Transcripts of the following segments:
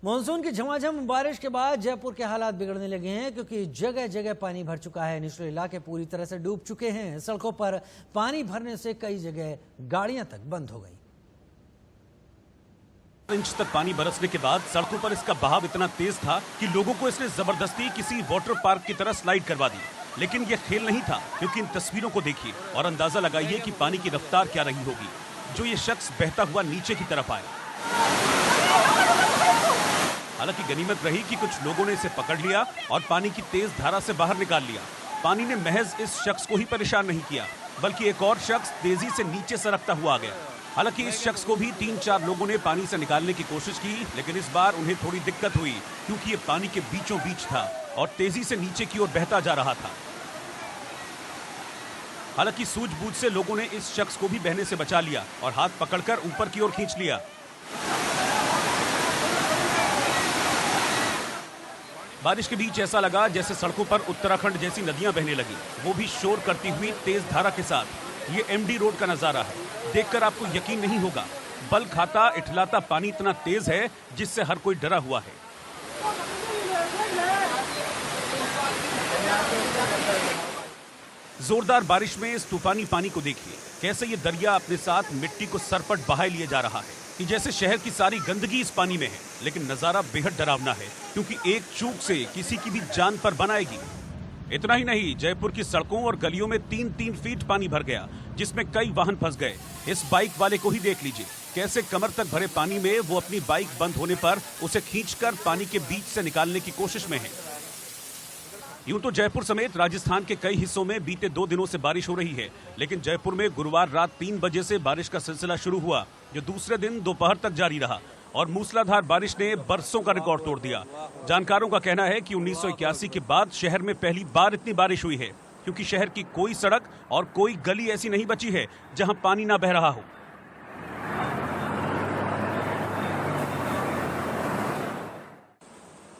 Monsoon की झमाझम बारिश के बाद जयपुर के हालात बिगड़ने लगे हैं क्योंकि जगह जगह पानी भर चुका है। निचले इलाके पूरी तरह से डूब चुके हैं। सड़कों पर पानी भरने से कई जगह गाड़ियां तक बंद हो गई। इंच तक पानी बरसने के बाद सड़कों पर इसका बहाव इतना तेज था कि लोगों को इसने जबरदस्ती किसी वाटर पार्क की तरह स्लाइड करवा दी। लेकिन यह खेल नहीं था, क्योंकि इन तस्वीरों को देखिए और अंदाजा लगाइए कि पानी की रफ्तार क्या रही होगी जो ये शख्स बहता हुआ नीचे की तरफ आए। हालांकि गनीमत रही कि कुछ लोगों ने इसे पकड़ लिया और पानी की तेज धारा से बाहर निकाल लिया। पानी ने महज इस शख्स को ही परेशान नहीं किया, बल्कि एक और शख्स तेजी से नीचे सरकता हुआ आ गया। हालांकि इस शख्स को भी 3-4 लोगों ने पानी से निकालने की कोशिश की, लेकिन इस बार उन्हें थोड़ी दिक्कत हुई क्योंकि ये पानी के बीचों बीच था और तेजी से नीचे की ओर बहता जा रहा था। हालांकि सूझबूझ से लोगों ने इस शख्स को भी बहने से बचा लिया और हाथ पकड़कर ऊपर की ओर खींच लिया। बारिश के बीच ऐसा लगा जैसे सड़कों पर उत्तराखंड जैसी नदियां बहने लगी, वो भी शोर करती हुई तेज धारा के साथ। ये एमडी रोड का नजारा है, देखकर आपको यकीन नहीं होगा। बल खाता इठलाता पानी इतना तेज है जिससे हर कोई डरा हुआ है। जोरदार बारिश में इस तूफानी पानी को देखिए, कैसे ये दरिया अपने साथ मिट्टी को सरपट बहाए लिए जा रहा है कि जैसे शहर की सारी गंदगी इस पानी में है। लेकिन नजारा बेहद डरावना है क्योंकि एक चूक से किसी की भी जान पर बनाएगी। इतना ही नहीं, जयपुर की सड़कों और गलियों में 3-3 फीट पानी भर गया, जिसमें कई वाहन फंस गए। इस बाइक वाले को ही देख लीजिए, कैसे कमर तक भरे पानी में वो अपनी बाइक बंद होने पर उसे खींचकर पानी के बीच से निकालने की कोशिश में है। यूं तो जयपुर समेत राजस्थान के कई हिस्सों में बीते 2 दिनों से बारिश हो रही है, लेकिन जयपुर में गुरुवार रात 3 बजे से बारिश का सिलसिला शुरू हुआ, जो दूसरे दिन दोपहर तक जारी रहा और मूसलाधार बारिश ने बरसों का रिकॉर्ड तोड़ दिया। जानकारों का कहना है कि 1981 के बाद शहर में पहली बार इतनी बारिश हुई है, क्योंकि शहर की कोई सड़क और कोई गली ऐसी नहीं बची है जहां पानी ना बह रहा हो।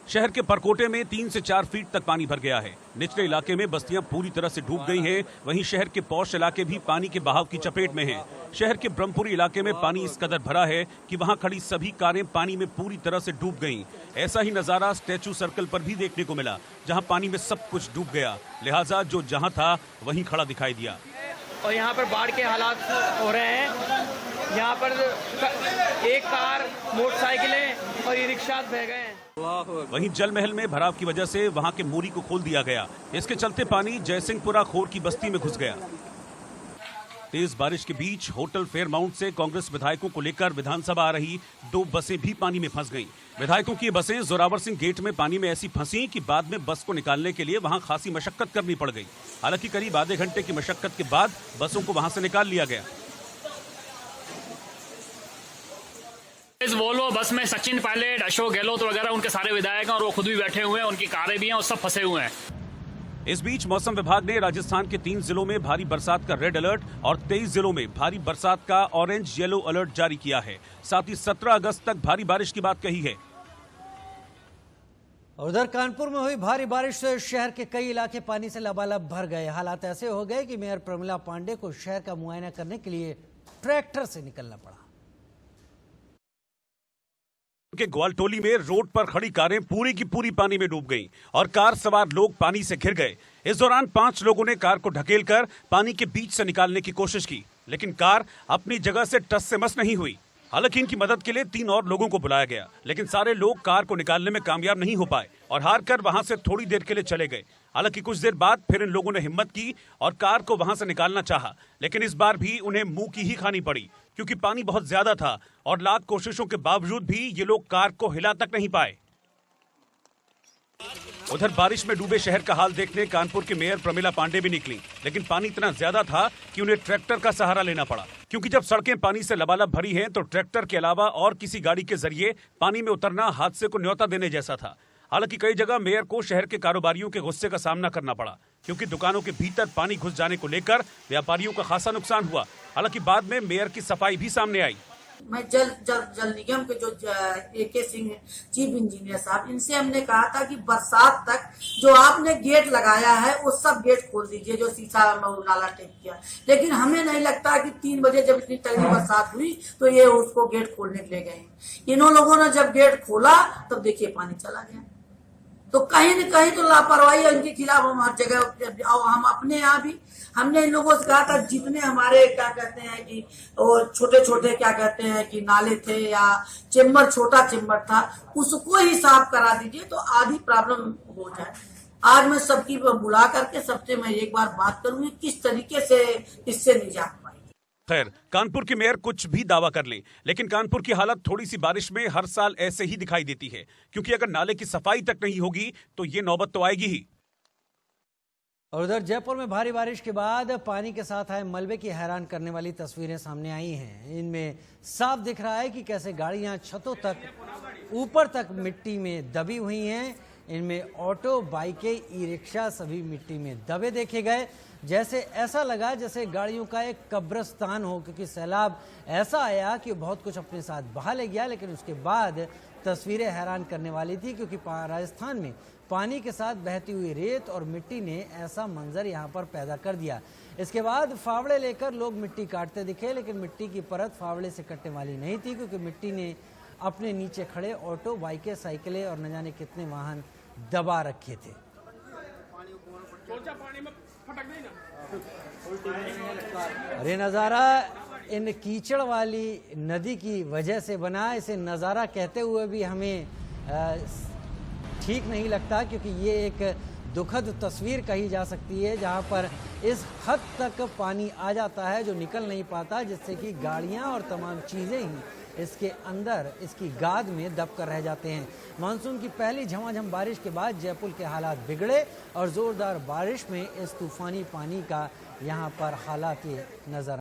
शहर के परकोटे में 3 से 4 फीट तक पानी भर गया है। निचले इलाके में बस्तियां पूरी तरह से डूब गई हैं। वहीं शहर के पौष इलाके भी पानी के बहाव की चपेट में हैं। शहर के ब्रह्मपुरी इलाके में पानी इस कदर भरा है कि वहां खड़ी सभी कारें पानी में पूरी तरह से डूब गईं। ऐसा ही नजारा स्टैचू सर्कल पर भी देखने को मिला, जहां पानी में सब कुछ डूब गया। लिहाजा जो जहां था वहीं खड़ा दिखाई दिया। और यहाँ पर बाढ़ के हालात हो रहे हैं। यहाँ पर एक कार, मोटरसाइकिलें और ई रिक्शा बह गए हैं। वहीं जल महल में भराव की वजह से वहां के मोरी को खोल दिया गया। इसके चलते पानी जयसिंहपुरा खोर की बस्ती में घुस गया। तेज बारिश के बीच होटल फेयरमाउंट से कांग्रेस विधायकों को लेकर विधानसभा आ रही 2 बसें भी पानी में फंस गईं। विधायकों की ये बसें जोरावर सिंह गेट में पानी में ऐसी फंसी कि बाद में बस को निकालने के लिए वहां खासी मशक्कत करनी पड़ गई। हालांकि करीब आधे घंटे की मशक्कत के बाद बसों को वहां से निकाल लिया गया। इस वोल्वो बस में सचिन पायलट, अशोक गहलोत वगैरह उनके सारे विधायक हैं और वो खुद भी बैठे हुए हैं, उनकी कारें भी हैं और सब फंसे हुए हैं। इस बीच मौसम विभाग ने राजस्थान के 3 जिलों में भारी बरसात का रेड अलर्ट और 23 जिलों में भारी बरसात का ऑरेंज येलो अलर्ट जारी किया है। साथ ही 17 अगस्त तक भारी बारिश की बात कही है। उधर कानपुर में हुई भारी बारिश से शहर के कई इलाके पानी से लबालब भर गए। हालात ऐसे हो गए कि मेयर प्रमिला पांडे को शहर का मुआयना करने के लिए ट्रैक्टर से निकलना पड़ा। के ग्वालटोली में रोड पर खड़ी कारें पूरी की पूरी पानी में डूब गईं और कार सवार लोग पानी से घिर गए। इस दौरान 5 लोगों ने कार को ढकेलकर पानी के बीच से निकालने की कोशिश की, लेकिन कार अपनी जगह से टस से मस नहीं हुई। हालांकि इनकी मदद के लिए 3 और लोगों को बुलाया गया, लेकिन सारे लोग कार को निकालने में कामयाब नहीं हो पाए और हार कर वहां से थोड़ी देर के लिए चले गए। हालांकि कुछ देर बाद फिर इन लोगों ने हिम्मत की और कार को वहां से निकालना चाहा, लेकिन इस बार भी उन्हें मुंह की ही खानी पड़ी, क्योंकि पानी बहुत ज्यादा था और लाख कोशिशों के बावजूद भी ये लोग कार को हिला तक नहीं पाए। उधर बारिश में डूबे शहर का हाल देखने कानपुर के मेयर प्रमिला पांडे भी निकली, लेकिन पानी इतना ज्यादा था कि उन्हें ट्रैक्टर का सहारा लेना पड़ा, क्योंकि जब सड़कें पानी से लबालब भरी हैं तो ट्रैक्टर के अलावा और किसी गाड़ी के जरिए पानी में उतरना हादसे को न्योता देने जैसा था। हालांकि कई जगह मेयर को शहर के कारोबारियों के गुस्से का सामना करना पड़ा, क्योंकि दुकानों के भीतर पानी घुस जाने को लेकर व्यापारियों का खासा नुकसान हुआ। हालांकि बाद में मेयर की सफाई भी सामने आई। मैं जल निगम के जो AK सिंह चीफ इंजीनियर साहब, इनसे हमने कहा था कि बरसात तक जो आपने गेट लगाया है वो सब गेट खोल दीजिए, जो शीशा नाला टेप किया। लेकिन हमें नहीं लगता कि 3 बजे जब इतनी तगड़ी बरसात हुई तो ये उसको गेट खोलने के लिए गए। इन्हों लोगों ने जब गेट खोला तब देखिए पानी चला गया। तो कहीं न कहीं तो लापरवाही है इनके खिलाफ। हम हर जगह, हम अपने यहाँ भी हमने इन लोगों से कहा था, जितने हमारे क्या कहते हैं कि छोटे छोटे क्या कहते हैं कि नाले थे या चेम्बर, छोटा चेम्बर था, उसको ही साफ करा दीजिए तो आधी प्रॉब्लम हो जाए। आज मैं सबकी बुला करके सबसे मैं एक बार बात करूंगी किस तरीके से इससे निजात पाएगी। खैर, कानपुर के मेयर कुछ भी दावा कर ले, लेकिन कानपुर की हालत थोड़ी सी बारिश में हर साल ऐसे ही दिखाई देती है, क्योंकि अगर नाले की सफाई तक नहीं होगी तो ये नौबत तो आएगी ही। और उधर जयपुर में भारी बारिश के बाद पानी के साथ आए मलबे की हैरान करने वाली तस्वीरें सामने आई हैं। इनमें साफ दिख रहा है कि कैसे गाड़ियां छतों तक, ऊपर तक मिट्टी में दबी हुई हैं। इनमें ऑटो, बाइकें, ई रिक्शा सभी मिट्टी में दबे देखे गए। जैसे ऐसा लगा जैसे गाड़ियों का एक कब्रिस्तान हो, क्योंकि सैलाब ऐसा आया कि बहुत कुछ अपने साथ बहा ले गया। लेकिन उसके बाद तस्वीरें हैरान करने वाली थी, क्योंकि राजस्थान में पानी के साथ बहती हुई रेत और मिट्टी ने ऐसा मंजर यहाँ पर पैदा कर दिया। इसके बाद फावड़े लेकर लोग मिट्टी काटते दिखे, लेकिन मिट्टी की परत फावड़े से कटने वाली नहीं थी, क्योंकि मिट्टी ने अपने नीचे खड़े ऑटो, बाइकें, साइकिलें और न जाने कितने वाहन दबा रखे थे। अरे नज़ारा इन कीचड़ वाली नदी की वजह से बना। इसे नज़ारा कहते हुए भी हमें ठीक नहीं लगता, क्योंकि ये एक दुखद तस्वीर कही जा सकती है, जहां पर इस हद तक पानी आ जाता है जो निकल नहीं पाता, जिससे कि गाड़ियां और तमाम चीज़ें ही इसके अंदर, इसकी गाद में दब कर रह जाते हैं। मानसून की पहली झमाझम बारिश के बाद जयपुर के हालात बिगड़े और ज़ोरदार बारिश में इस तूफानी पानी का यहाँ पर हालात ये नज़र